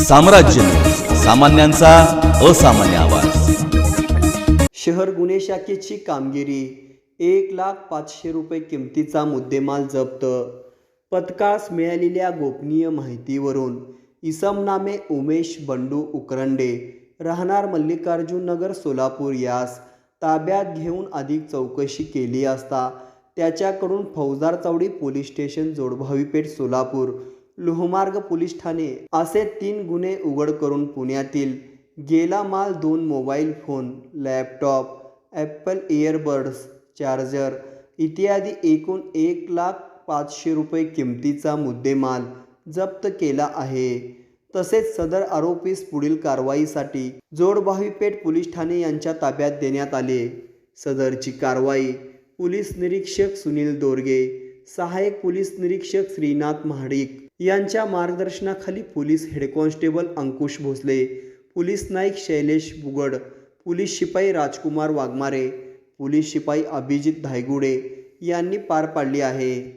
साम्राज्य न्यूज, सामान्यांचा असामान्य आवाज। शहर गुन्हे शाखेची कामगिरी। 1,05,000 रुपये किमतीचा मुद्देमाल जप्त। पथकास मिळालेल्या गोपनीय माहितीवरून इसम नामे उमेश बंडू उकरंडे राहणार मल्लिकार्जुन नगर सोलापूर यास ताब्यात घेऊन अधिक चौकशी केली असता त्याच्याकडून फौजदार चौडी पोलीस स्टेशन जोडभावी पेठ सोलापूर लोहमार्ग पोलीस ठाणे असे 3 गुन्हे उघड करून पुण्यातील गेला माल 2 mobile phone, laptop, Apple earbuds, charger इत्यादी एकूण 1,05,000 रुपये किमतीचा मुद्देमाल जप्त केला आहे। तसेच सदर आरोपीस पुढील कारवाईसाठी जोडभावी पेठ पोलीस ठाणे यांच्या ताब्यात देण्यात आले। सदरची कारवाई पोलीस निरीक्षक सुनील दोरगे, सहाय्यक पोलीस निरीक्षक श्रीनाथ महाडिक यांच्या मार्गदर्शनाखाली पोलीस हेड कॉन्स्टेबल अंकुश भोसले, पोलीस नाईक शैलेश बुगड, पोलीस शिपाई राजकुमार वाघमारे, पोलीस शिपाई अभिजित धायगुडे यांनी पार पाडली आहे।